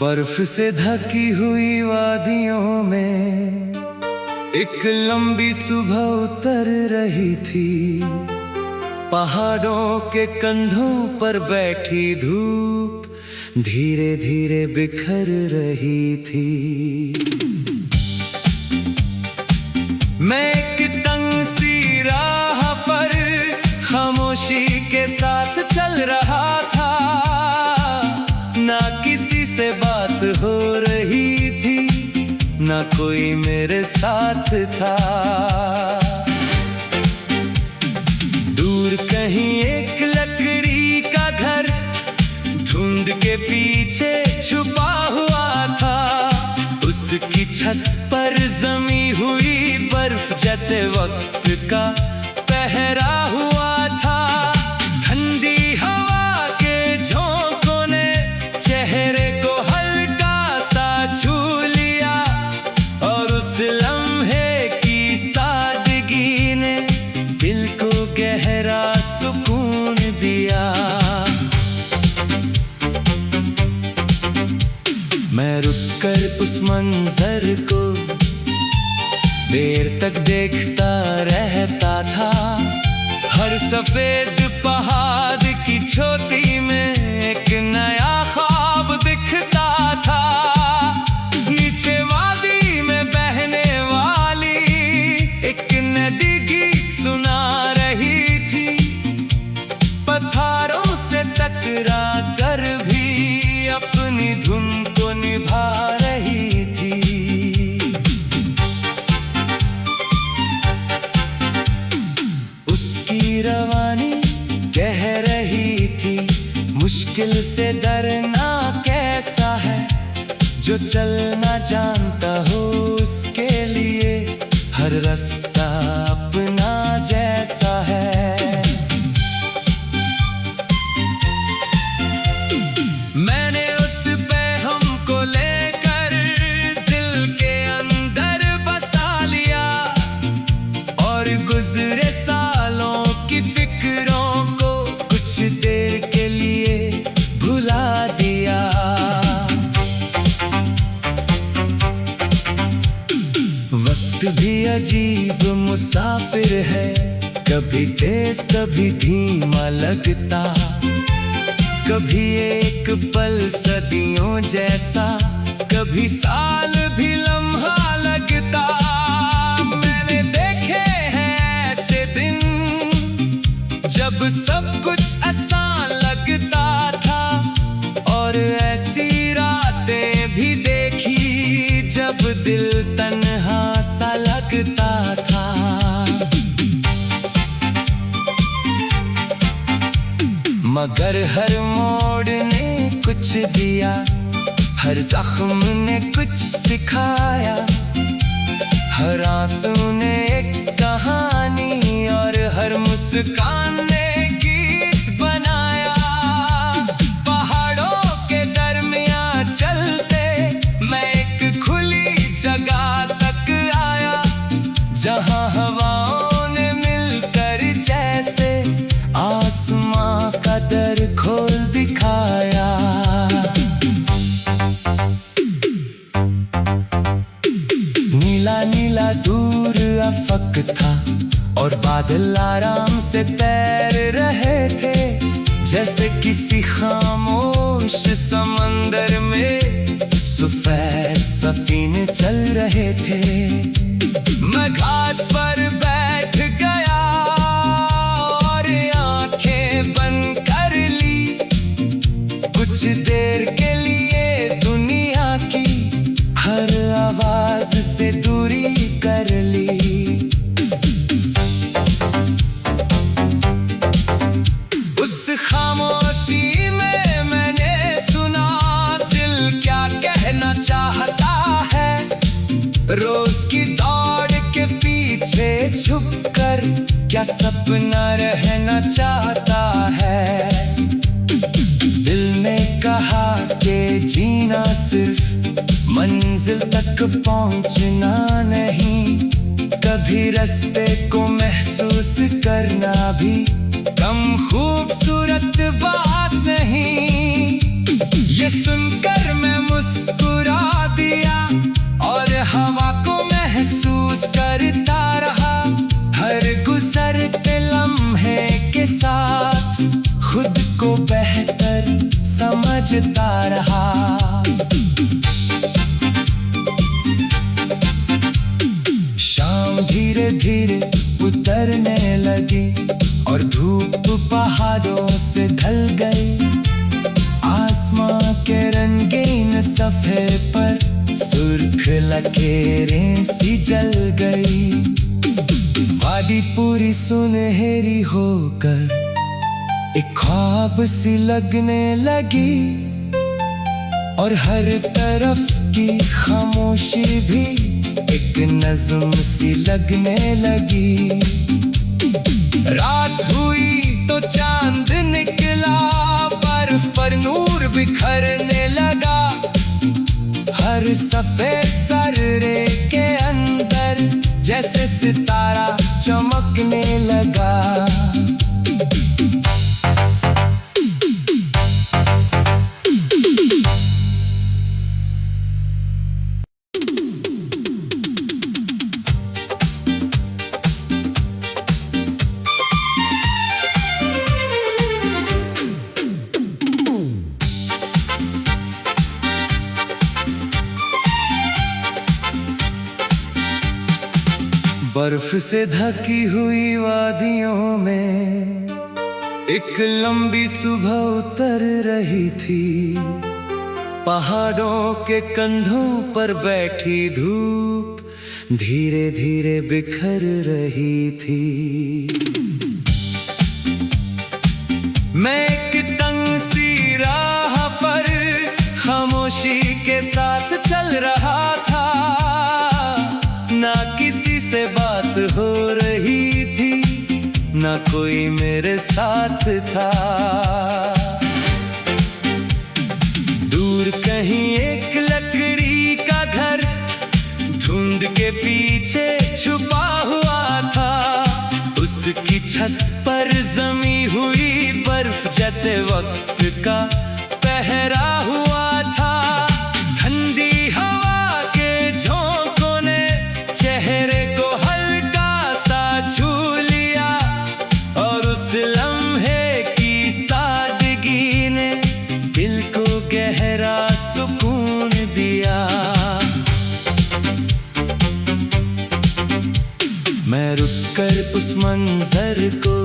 बर्फ से ढकी हुई वादियों में एक लंबी सुबह उतर रही थी। पहाड़ों के कंधों पर बैठी धूप धीरे धीरे बिखर रही थी। मैं एक तंग सी राह पर खामोशी के साथ चल रहा था। ना किसी से बात हो रही थी, ना कोई मेरे साथ था। दूर कहीं एक लकड़ी का घर धुंध के पीछे छुपा हुआ था। उसकी छत पर जमी हुई बर्फ जैसे वक्त का पहरा हुआ था। ठंडी हवा के झोंकों ने चेहरे को हल्का सा छू लिया और उस लम्हे की सादगी ने दिल को गहरा सुकून दिया। मैं रुककर उस मंजर को देर तक देखता रहता था। हर सफेद पहाड़ की चोटी में एक नया ख्वाब दिखता था। नीचे वादी में बहने वाली एक नदी गीत सुना रही थी। पत्थरों से टकरा कर भी अपनी धुन को निभा रही थी। उसकी रवानी कह रही थी, मुश्किल से डरना कैसा है। जो चलना जानता हो उसके लिए हर रास्ता अपना जैसा है। मैंने उस पैगाम को लेकर दिल के अंदर बसा लिया और गुजरे सालों की फिक्रों को कुछ देर के लिए भुला दिया। वक्त भी अजीब मुसाफिर है, कभी तेज कभी धीमा लगता। कभी एक पल सदियों जैसा, कभी साल भी लम्हा लगता। मैंने देखे हैं ऐसे दिन जब सब कुछ आसान लगता था, और ऐसी रातें भी देखी जब दिल तन्हा सा लगता था। मगर हर मोड़ ने कुछ दिया, हर जख्म ने कुछ सिखाया। हर आंसू ने एक कहानी और हर मुस्कान ने गीत बनाया। पहाड़ों के दरमियां चलते मैं एक खुली जगह तक आया, जहां हवाओं ने मिलकर जैसे आसमां का दर खोल दिखाया। नीला नीला दूर अफक था और बादल आराम से तैर रहे थे, जैसे किसी खामोश समंदर में सफेद सफीने चल रहे थे। मैं घास पर बैठ गया और आंखें बंद कर ली। कुछ देर के लिए दुनिया की हर आवाज से दूरी कर ली। उस खामोशी में मैंने सुना दिल क्या कहना चाहता है। रोज की दौड़ के पीछे छुपकर क्या सपना रहना चाहता है। दिल ने कहा कि जीना सिर्फ मंजिल तक पहुंचना नहीं, कभी रास्ते को महसूस करना भी कम खूबसूरत बात नहीं। ये सुनकर मैं मुस्कुराया बेहतर समझता रहा। शाम धीरे धीरे उतरने लगी और धूप पहाड़ों से ढल गई। आसमां के रंगीन सफ़े पर सुर्ख लकीरें सी जल गई। वादी पूरी सुनहरी होकर एक ख्वाब सी लगने लगी और हर तरफ की खामोशी भी एक नज़्म सी लगने लगी। रात हुई तो चांद निकला, बर्फ पर नूर बिखरने लगा। हर सफेद सर्रे के अंदर जैसे सितारा चमकने लगा। बर्फ से ढकी हुई वादियों में एक लंबी सुबह उतर रही थी। पहाड़ों के कंधों पर बैठी धूप धीरे धीरे बिखर रही थी। मैं एक तंग सी राह पर खामोशी के साथ चल रहा था। ना किसी से बात हो रही थी, ना कोई मेरे साथ था। दूर कहीं एक लकड़ी का घर धुंध के पीछे छुपा हुआ था। उसकी छत पर जमी हुई बर्फ जैसे वक्त का पहरा हुआ था। ठंडी हवा के झोंकों ने चेहरे को हल्का सा छू लिया और उस लम्हे की सादगी ने दिल को गहरा सुकून दिया। मैं रुककर उस मंजर को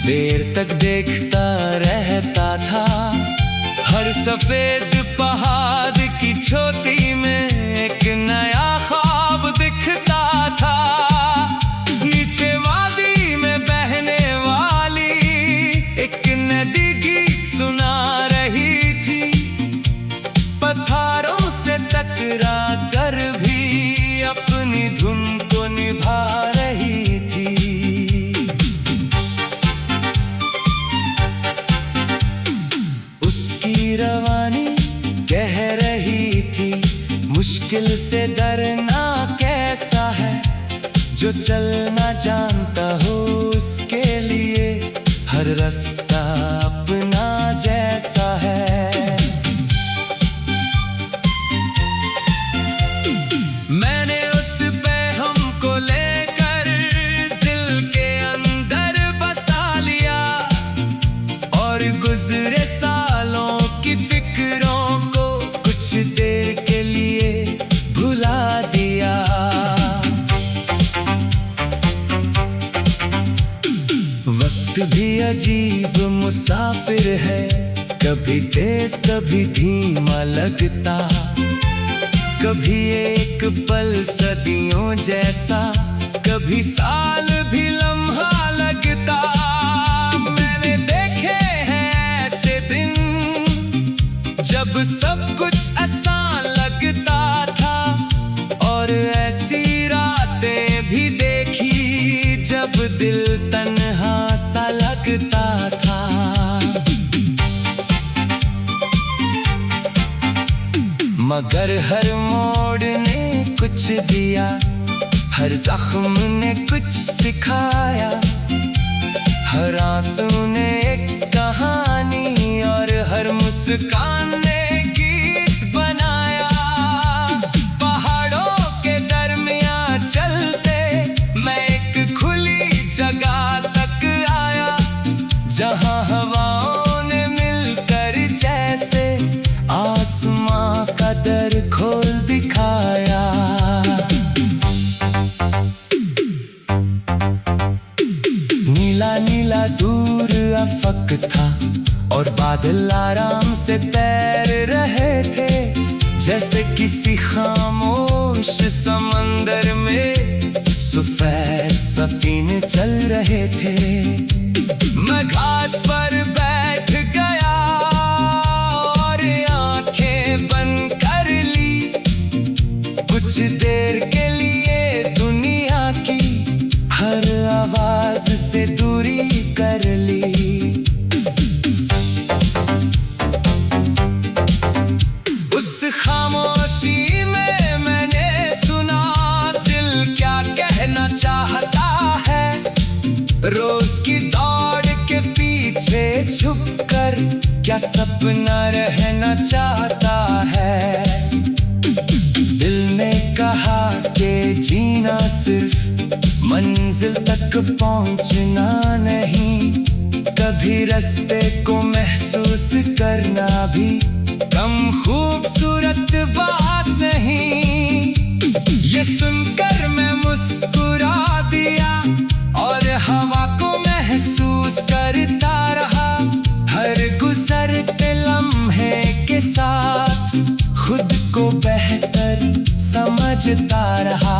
देर तक देखता रहता था। हर सफेद पहाड़ की चोटी में एक नया ख्वाब दिखता था। नीचे वादी में बहने वाली एक नदी गीत सुना रही थी। पत्थरों से टकरा कर भी अपनी धुन को निभा रही थी। उसकी रवानी कह रही थी, मुश्किल से डरना कैसा है। जो चलना जानता हो उसके लिए हर रास्ता अपना जैसा है। मैंने उस पैगाम को लेकर दिल के अंदर बसा लिया और गुजरे सालों की फिक्रों को कुछ देर के लिए भुला दिया। वक्त भी अजीब मुसाफिर है, कभी तेज कभी धीमा लगता। कभी एक पल सदियों जैसा, कभी साल भी लम्हा लगता। मैंने देखे हैं ऐसे दिन जब सब कुछ आसान लगता था और ऐसी रातें भी देखी जब दिल तन्हा सा लगता था। मगर हर मोड़ ने कुछ दिया, हर जख्म ने कुछ सिखाया। हर आंसू ने एक कहानी और हर मुस्कान ने गीत बनाया। पहाड़ों के दरमियां चलते मैं एक खुली जगह तक आया, जहां हवा और बादल आराम से तैर रहे थे, जैसे किसी खामोश समंदर में सफेद सफीने चल रहे थे। मैं घास पर बैठ गया और आंखें बंद कर ली। कुछ देर के लिए दुनिया की हर आवाज से दूरी कर ली। उस खामोशी में मैंने सुना दिल क्या कहना चाहता है। रोज की दौड़ के पीछे छुपकर क्या सपना रहना चाहता है। दिल ने कहा कि जीना सिर्फ मंजिल तक पहुंचना नहीं, कभी रास्ते को महसूस करना भी कम खूबसूरत बात नहीं। ये सुनकर मैं मुस्कुरा दिया और हवा को महसूस करता रहा। हर गुजरते लम्हे के साथ खुद को बेहतर समझता रहा।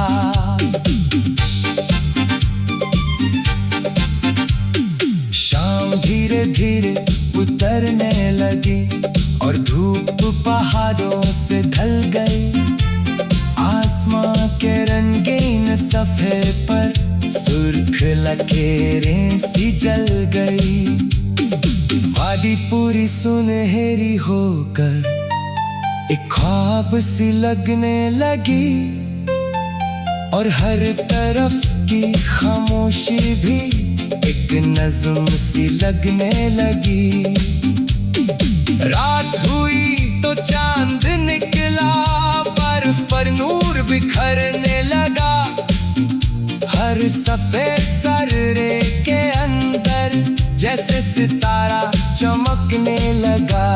शाम धीरे धीरे उतरने लगी और धूप पहाड़ों से ढल गई। आसमां के रंगीन सफ़े पर सुर्ख लकीरें सी जल गई। वादी पूरी सुनहरी होकर एक ख्वाब सी लगने लगी और हर तरफ की खामोशी भी एक नज़्म सी लगने लगी। रात हुई तो चांद निकला, बर्फ पर नूर बिखरने लगा। हर सफेद सर्रे के अंदर जैसे सितारा चमकने लगा।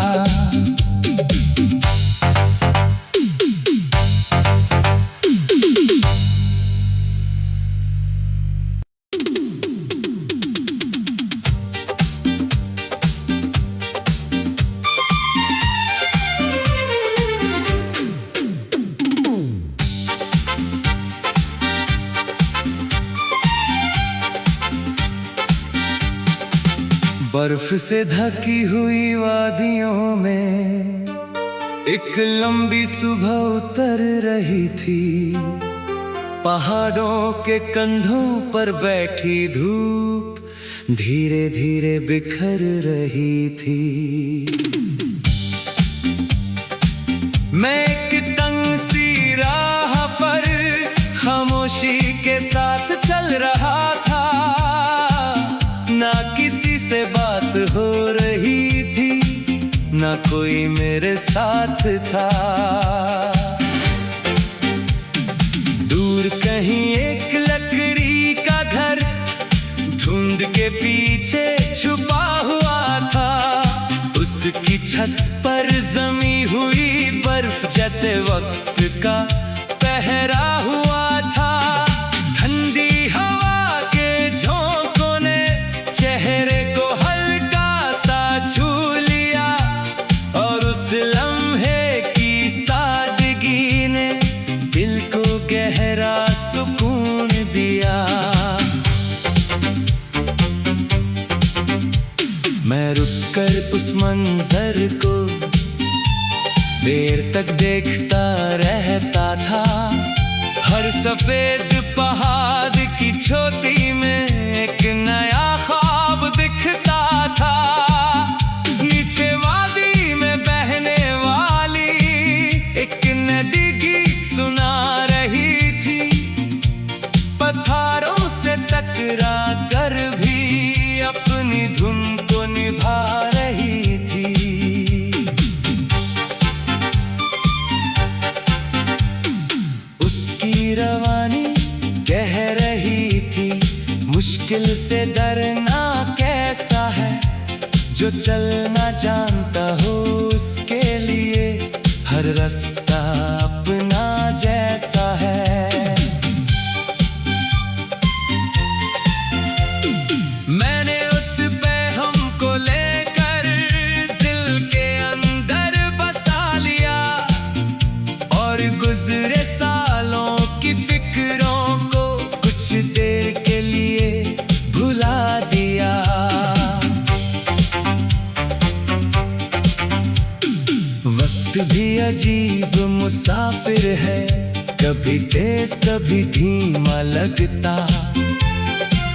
बर्फ से ढकी हुई वादियों में एक लंबी सुबह उतर रही थी। पहाड़ों के कंधों पर बैठी धूप धीरे धीरे बिखर रही थी। मैं एक तंग सी राह पर खामोशी के साथ चल रहा था। ना किसी से बात हो रही थी, ना कोई मेरे साथ था। दूर कहीं एक लकड़ी का घर धुंध के पीछे छुपा हुआ था। उसकी छत पर जमी हुई बर्फ जैसे वक्त का पहरा हुआ था। ठंडी हवा के झोंकों ने चेहरे को हल्का सा छू लिया और उस लम्हे की सादगी ने दिल को गहरा सुकून दिया। मैं रुककर उस मंजर को देर तक देखता रहता था। हर सफेद पहाड़ की चोटी में एक नया ख्वाब दिखता था। नीचे वादी में बहने वाली एक नदी गीत सुना रही थी। पत्थरों से टकरा कर भी अपनी धुन को निभा रही थी। उसकी रवानी कह रही थी, मुश्किल से डरना कैसा है। जो चलना जानता हो उसके लिए हर रास्ता अपना जैसा है। मैंने उस पे हमको लेकर वक्त भी अजीब मुसाफिर है, कभी तेज कभी धीमा लगता,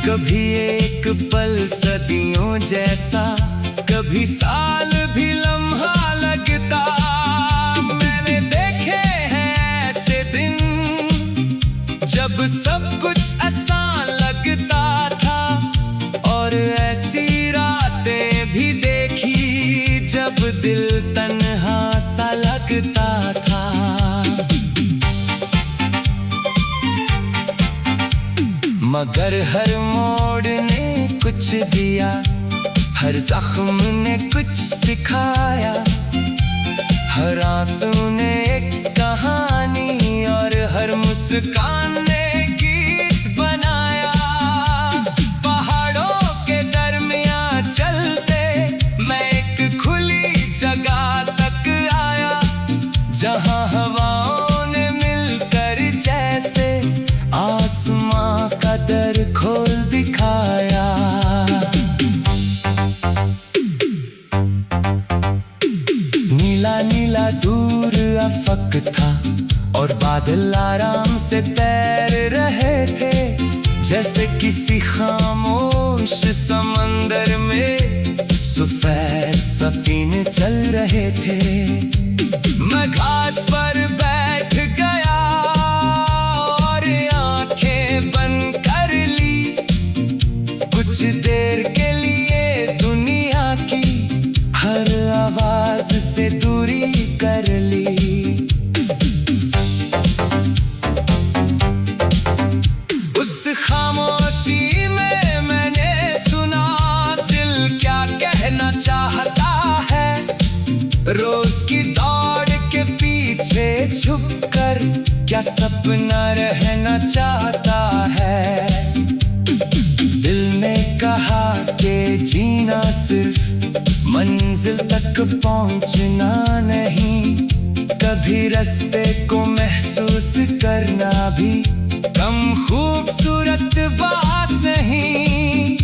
कभी एक पल सदियों जैसा, कभी साल भी लम्हा लगता। मैंने देखे हैं ऐसे दिन जब सब कुछ आसान लगता था, और ऐसी रातें भी देखी जब दिल तन्हा सा लगता था। मगर हर मोड़ ने कुछ दिया, हर जख्म ने कुछ सिखाया, हर आंसू ने एक कहानी और हर मुस्कान ने गीत बनाया। पहाड़ों के दरमियां चलते मैं एक खुली जगह तक आया, जहां हवाओं ने मिलकर जैसे आसमां का दर खोल दिखाया। नीला नीला दूर अफक था और बादल आराम से तैर रहे थे, जैसे किसी खामोश समंदर में सफेद सफीने चल रहे थे। मैं घास पर बैठ गया और आंखें बंद कर ली, कुछ देर के लिए दुनिया की हर आवाज से दूरी कर ली। उस खामोशी में मैंने सुना दिल क्या कहना चाहता है, रोज की दौड़ के पीछे छुपकर क्या सपना रहना चाहता है। दिल ने कहा कि जीना सिर्फ मंजिल तक पहुंचना नहीं, कभी रास्ते को महसूस करना भी कम खूबसूरत बात नहीं।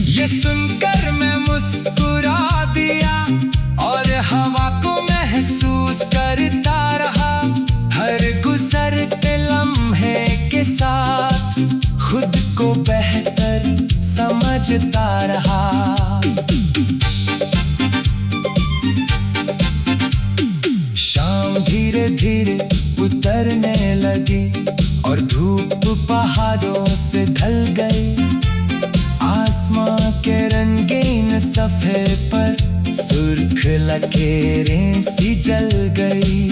ये सुनकर मैं मुस्कुरा दिया और हवा को महसूस करता रहा, हर गुजरते लम्हे के साथ खुद को बेहतर समझता रहा। शाम धीरे धीरे उतरने लगी और धूप पहाड़ों से ढल गई, आसमां के रंगीन सफ़े पर सुर्ख लकीरें सी जल गई।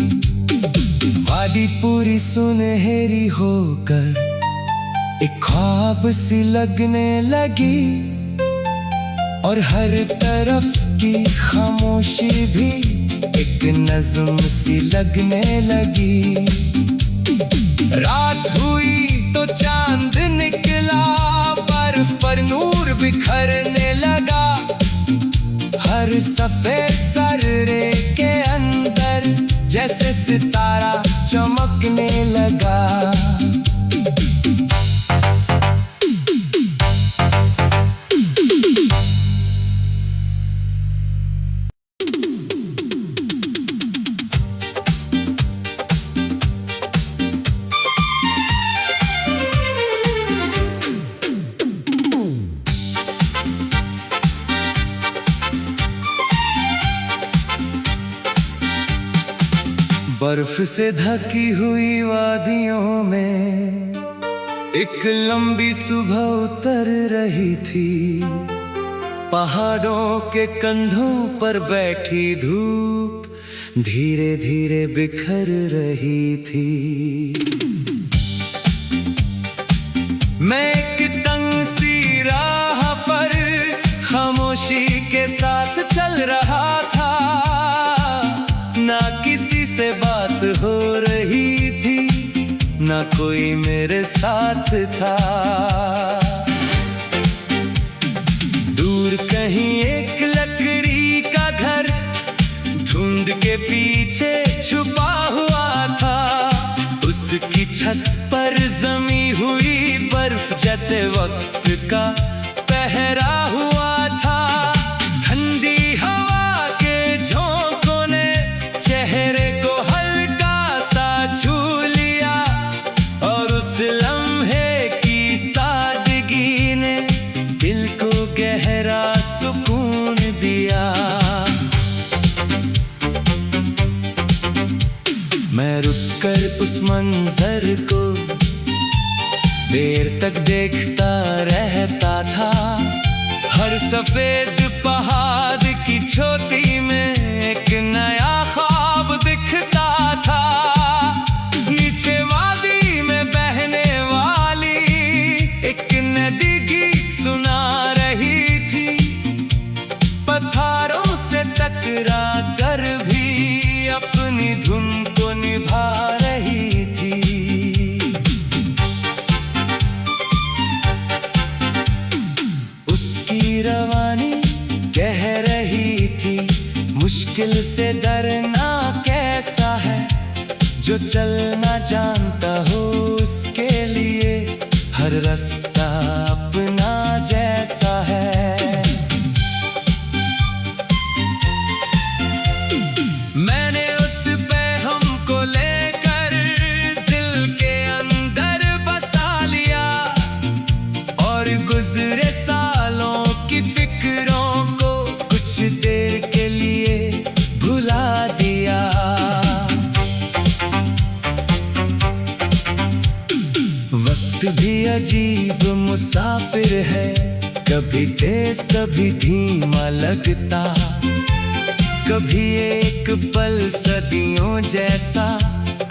वादी पूरी सुनहरी होकर एक ख्वाब सी लगने लगी, और हर तरफ की खामोशी भी एक नज़्म सी लगने लगी। रात हुई तो चांद निकला, बर्फ पर नूर बिखरने लगा, हर सफेद सर्रे के अंदर जैसे सितारा चमकने लगा। बर्फ से ढकी हुई वादियों में एक लंबी सुबह उतर रही थी, पहाड़ों के कंधों पर बैठी धूप धीरे धीरे बिखर रही थी। मैं एक तंग सी राह पर खामोशी के साथ चल रहा था, ना किसी से बात हो रही थी, ना कोई मेरे साथ था। दूर कहीं एक लकड़ी का घर धुंध के पीछे छुपा हुआ था, उसकी छत पर जमी हुई बर्फ जैसे वक्त का पहरा हुआ था। ठंडी हवा के झोंकों ने चेहरे मंजर को देर तक देखता रहता था। हर सफेद पहाड़ की चोटी में एक नया ख्वाब दिखता था। नीचे वादी में बहने वाली एक नदी गीत सुना रही थी। पत्थरों से टकरा कर भी अपनी धुन को निभा रही थी। उसकी रवानी कह रही थी, मुश्किल से डरना कैसा है, जो चलना जानता हो उसके लिए हर रास्ता अपना जैसा है। मैंने उस पैगाम को लेकर दिल के अंदर बसा लिया और गुजरे सालों की फिक्रों को कुछ देर के लिए भुला दिया। वक्त भी अजीब मुसाफिर है, कभी तेज कभी धीमा लगता, कभी एक पल सदियों जैसा,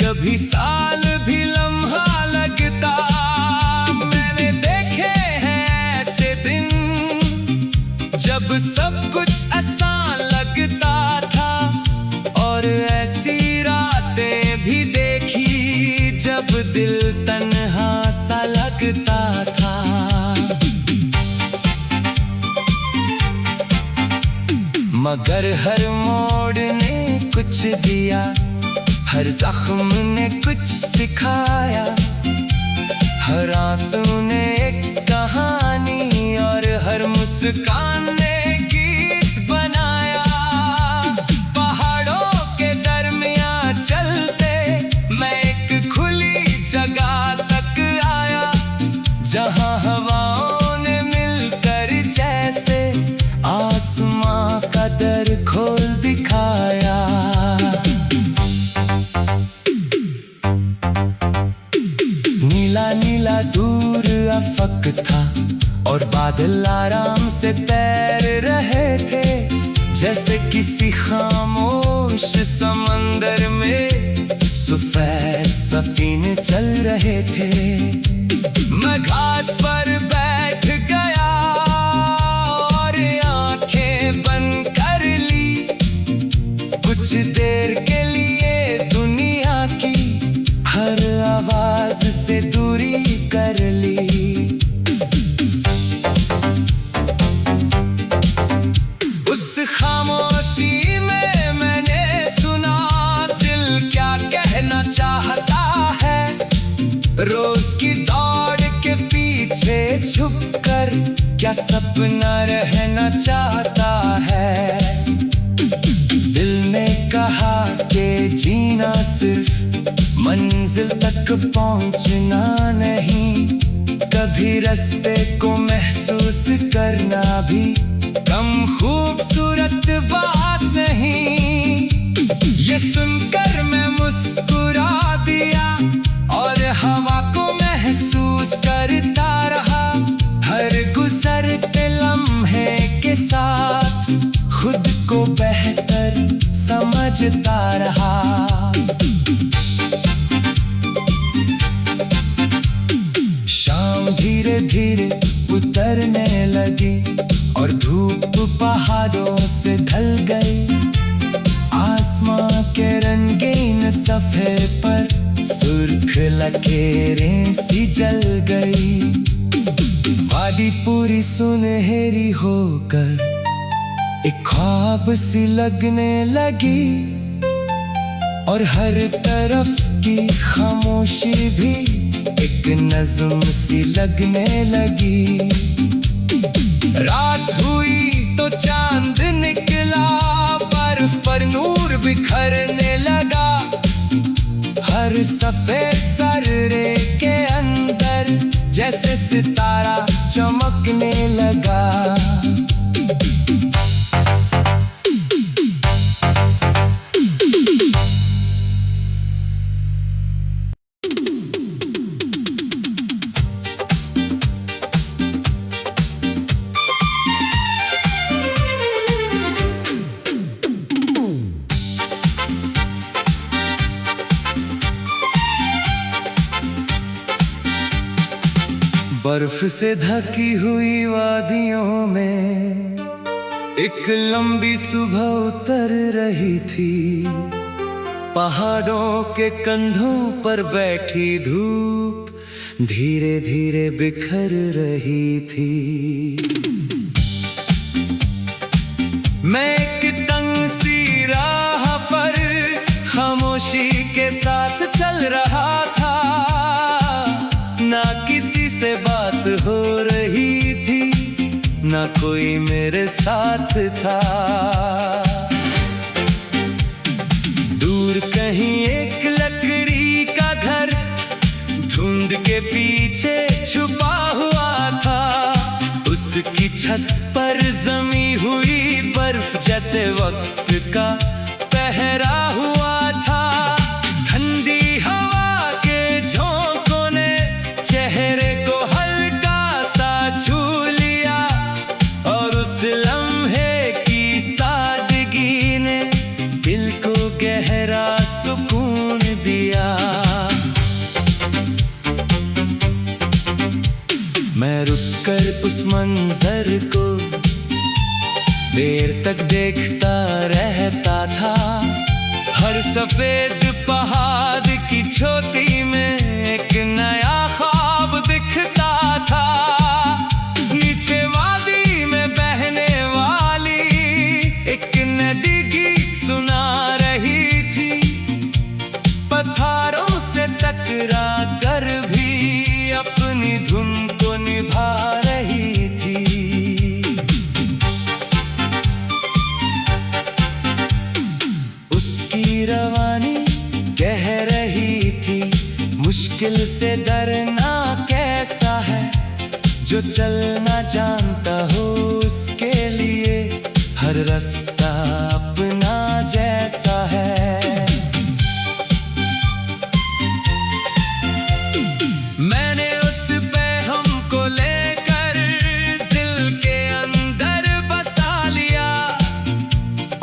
कभी साल भी लम्हा लगता। मैंने देखे हैं ऐसे दिन जब सब कुछ आसान लगता था, और ऐसी रातें भी देखी जब दिल तन्हा सा लगता था। मगर हर मोड़ ने कुछ दिया, हर जख्म ने कुछ सिखाया, हर आंसू ने एक कहानी और हर मुस्कान ने गीत बनाया। पहाड़ों के दरमियां चलते मैं एक खुली जगह तक आया, जहां हवाओं ने मिलकर जैसे आसमां का दर खोल दिखाया। नीला नीला दूर अफक था और बादल आराम से तैर रहे थे, जैसे किसी खामोश समंदर में सफेद सफीने चल रहे थे। मैं घास पर बैठ गया और आंखें बंद कर ली, कुछ देर के लिए दुनिया की हर आवाज से दूरी कर ली। उस खामोशी में मैंने सुना दिल क्या कहना चाहता है। रोज की दौड़ के पीछे छुपकर क्या सपना रहना चाहता है। दिल ने कहा कि जीना सिर्फ मंजिल तक पहुंचना नहीं, कभी रास्ते को महसूस करना भी कम खूबसूरत बात नहीं। ये सुनकर मैं मुस्कुरा दिया और हवा को महसूस करता रहा, हर गुजरते लम्हे के साथ खुद को बेहतर समझता रहा। शाम धीरे धीरे उतरने लगी और धूप पहाड़ों से ढल गई। आसमां के रंगीन सफ़े पर सुर्ख लकीरें सी जल गई। वादी पूरी सुनहरी होकर एक ख्वाब सी लगने लगी, और हर तरफ की खामोशी भी एक नज़्म सी लगने लगी। रात हुई तो चांद निकला, बर्फ पर नूर बिखरने लगा, हर सफेद सर्रे के अंदर जैसे सितारा चमकने लगा। बर्फ से ढकी हुई वादियों में एक लंबी सुबह उतर रही थी। पहाड़ों के कंधों पर बैठी धूप धीरे धीरे बिखर रही थी। मैं एक तंग सी राह पर खामोशी के साथ चल रहा था। ना किसी से बात हो रही थी, ना कोई मेरे साथ था। दूर कहीं एक लकड़ी का घर धुंध के पीछे छुपा हुआ था। उसकी छत पर जमी हुई बर्फ जैसे वक्त का पहरा हुआ था। ठंडी हवा के झोंकों ने चेहरे को हल्का सा छू लिया और उस लम्हे की सादगी ने दिल को गहरा सुकून दिया। मैं रुककर उस मंजर को देर तक देखता रहता था। हर सफेद पहाड़ की चोटी में एक नया ख्वाब दिखता था। नीचे वादी में बहने वाली एक नदी गीत सुना रही थी। पत्थरों से टकरा कर भी अपनी धुन को निभा रही थी। उसकी रवानी कह रही थी, मुश्किल से डरना कैसा है। जो चलना जानता हो उसके लिए हर रास्ता अपना जैसा है। मैंने उस पैगाम को लेकर दिल के अंदर बसा लिया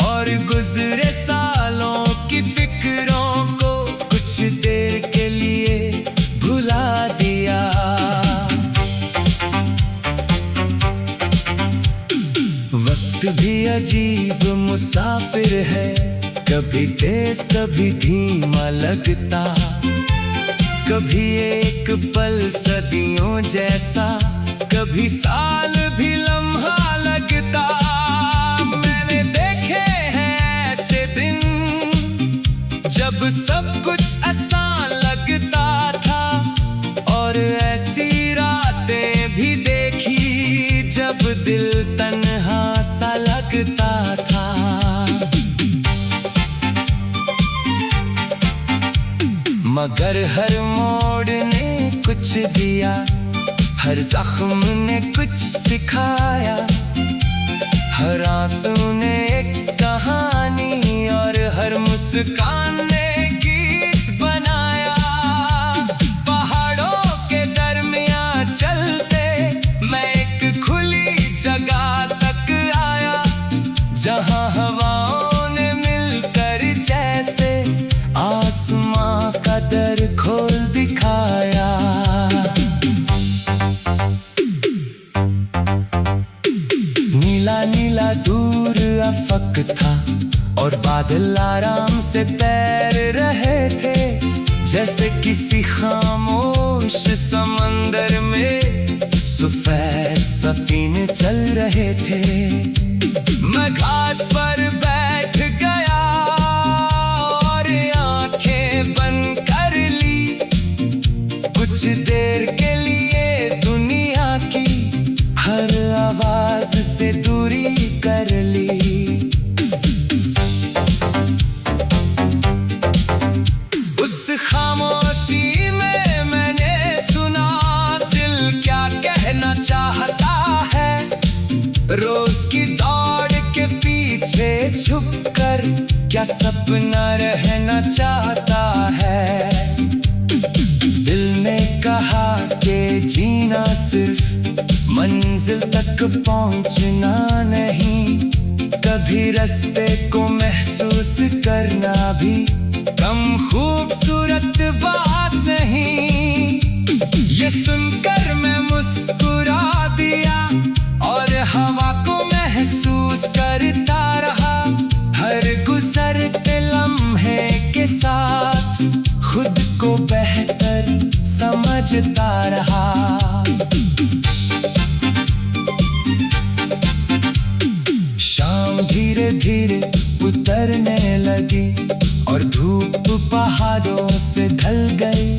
और गुजरे सालों की फिक्रों को कुछ देर के लिए भुला दिया। वक्त भी अजीब मुसाफिर है, कभी तेज कभी धीमा लगता। कभी एक पल सदियों जैसा, कभी साल भी लम्हा लगता। मैंने देखे हैं ऐसे दिन जब सब कुछ आसान लगता था, और ऐसी रातें भी देखी जब दिल तन्हा सा लगता था। मगर हर मोड़ ने कुछ दिया, हर जख्म ने कुछ सिखाया। हर आंसू ने एक कहानी और हर मुस्कान ने गीत बनाया। पहाड़ों के दरमियां चलते मैं एक खुली जगह तक आया, जहां हवाओं ने मिलकर जैसे आसमां का दर खोल दिखाया। नीला नीला दूर अफक था और बादल आराम से तैर रहे थे, जैसे किसी खामोश समंदर में सफेद सफीने चल रहे थे। मैं घास पर बैठ गया और आंखें बंद कर ली। कुछ देर के लिए दुनिया की हर आवाज से दूरी कर ली। उस खामोशी में मैंने सुना दिल क्या कहना चाहता है। रोज की दौड़ के पीछे छुपकर क्या सपना रहना चाहता है। दिल ने कहा कि जीना सिर्फ मंजिल तक पहुंचना नहीं, कभी रास्ते को महसूस करना भी कम खूबसूरत बात नहीं। ये सुनकर मैं मुस्कुराया बजता रहा। शाम धीरे धीरे उतरने लगी और धूप पहाड़ों से ढल गई।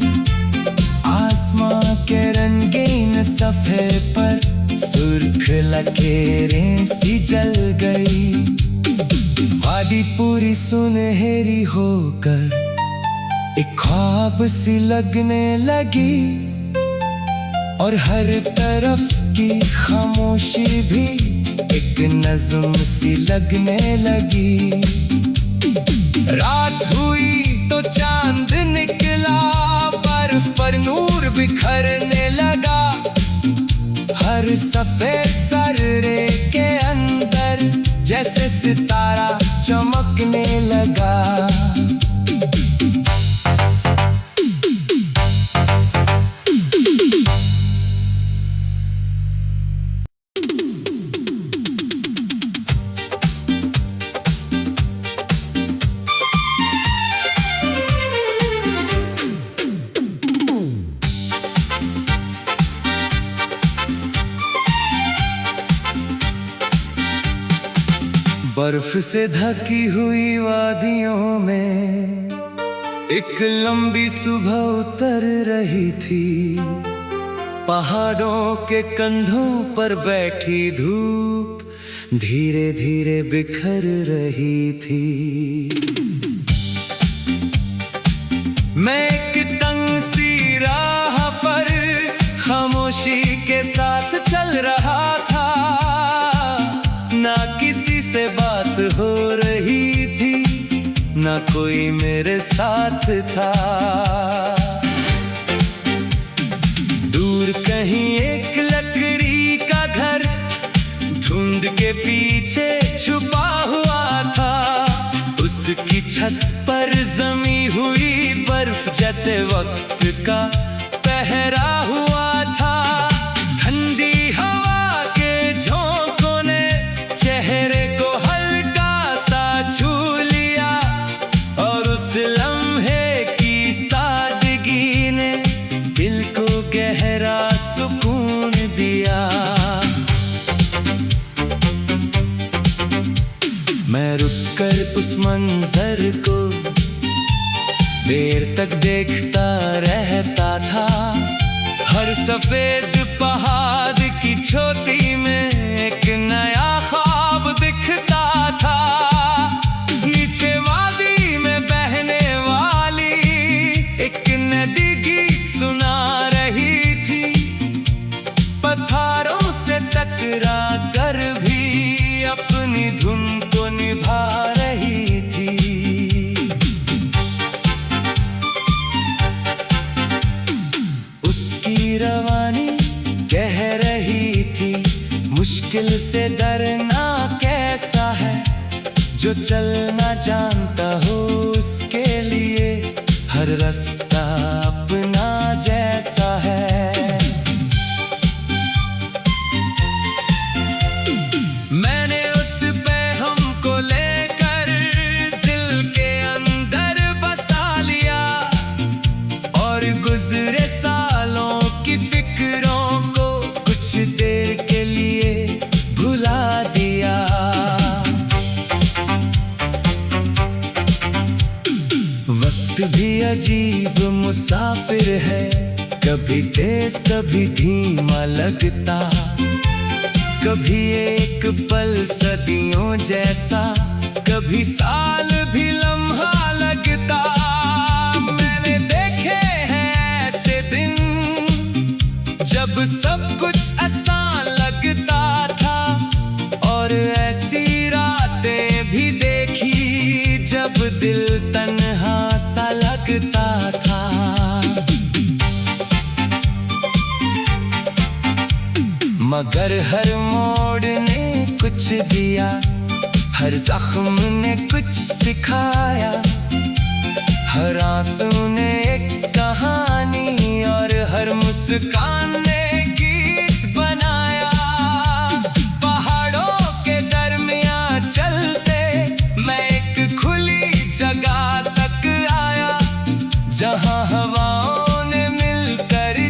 आसमां के रंगीन सफ़े पर सुर्ख लकीरें सी जल गई। वादी पूरी सुनहरी होकर एक ख्वाब सी लगने लगी और हर तरफ की खामोशी भी एक नज़्म सी लगने लगी। रात हुई तो चांद निकला, बर्फ पर नूर बिखरने लगा। हर सफेद सर्रे के अंदर जैसे सितारा चमकने लगा। बर्फ से ढकी हुई वादियों में एक लंबी सुबह उतर रही थी। पहाड़ों के कंधों पर बैठी धूप धीरे धीरे बिखर रही थी। मैं एक तंग सी राह पर खामोशी के साथ चल रहा था। ना किसी से बात हो रही थी, ना कोई मेरे साथ था। दूर कहीं एक लकड़ी का घर धुंध के पीछे छुपा हुआ था। उसकी छत पर जमी हुई बर्फ जैसे वक्त का पहरा हुआ था। ठंडी हवा के झोंकों ने चेहरे को हल्का सा छू लिया और उस लम्हे की सादगी ने दिल को गहरा सुकून दिया। मैं रुककर उस मंजर को देर तक देखता रहता था। हर सफेद पहाड़ की चोटी में एक नया ख्वाब दिखता था। नीचे वादी में बहने वाली एक नदी गीत सुना रही थी। पत्थरों से टकरा कर भी अपनी धुन को निभा रही थी। उसकी रवानी कह रही थी, मुश्किल से डरना कैसा है। जो चलना जानता हो उसके लिए हर रास्ता अपना जैसा है। मैंने उस पैगाम को लेकर दिल के अंदर बसा लिया और गुजरे सालों की फिक्रों को कुछ देर के लिए भुला दिया। वक्त भी अजीब मुसाफिर है, कभी तेज कभी धीमा लगता। कभी एक पल सदियों जैसा, कभी साल भी लम्हा लगता। मैंने देखे हैं ऐसे दिन जब सब कुछ आसान लगता था और ऐसी रातें भी देखी जब दिल तन्हा सा लगता था। मगर हर मोड़ ने कुछ दिया, हर जख्म ने कुछ सिखाया। हर आंसू ने एक कहानी और हर मुस्कान ने गीत बनाया। पहाड़ों के दरमियां चलते मैं एक खुली जगह तक आया, जहां हवाओं ने मिलकर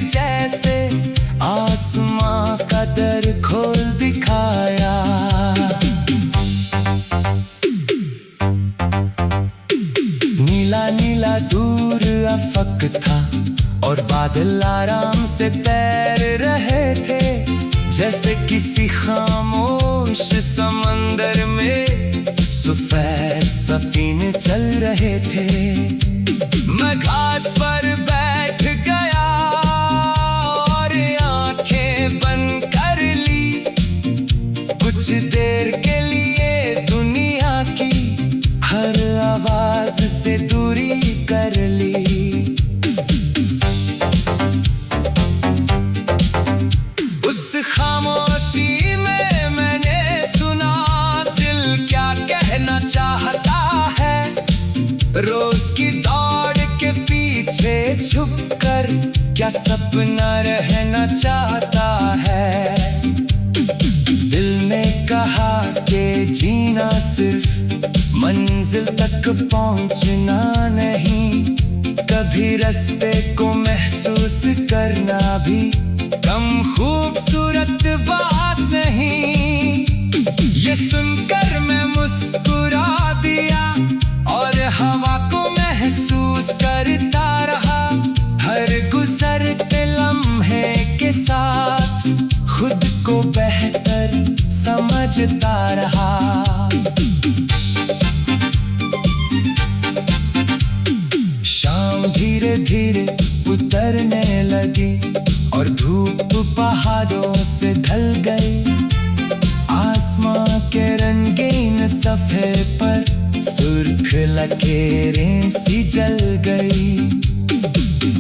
नीला दूर अफक था और बादल आराम से तैर रहे थे, जैसे किसी खामोश समंदर में सफेद सफीने चल रहे थे। मैं घास पर बैठ गया और आंखें बंद कर ली। कुछ देर के लिए दुनिया की हर आवाज से दूरी कर ली। उस खामोशी में मैंने सुना दिल क्या कहना चाहता है। रोज की दौड़ के पीछे छुपकर क्या सपना रहना चाहता है। दिल ने कहा कि जीना सिर्फ मंजिल तक पहुंचना नहीं, कभी रास्ते को महसूस करना भी कम खूबसूरत बात नहीं। ये सुनकर मैं मुस्कुरा दिया और हवा को महसूस करता रहा। हर गुजरते लम्हे के साथ खुद को बेहतर समझता रहा। शाम धीरे धीरे उतरने लगी और धूप पहाड़ों से ढल गई। आसमां के रंगीन सफ़े पर सुर्ख लकीरें सी जल गई।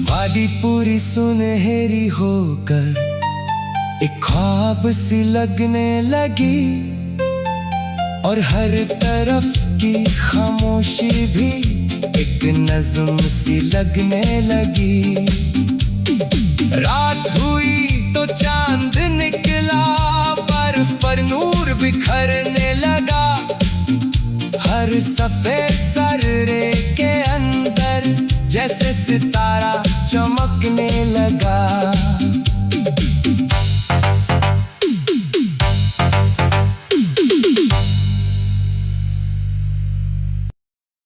वादी पूरी सुनहरी होकर एक ख्वाब सी लगने लगी और हर तरफ की खामोशी भी एक नज़्म सी लगने लगी। रात हुई तो चांद निकला, बर्फ पर नूर बिखरने लगा। हर सफेद सर्रे के अंदर जैसे सितारा चमकने लगा।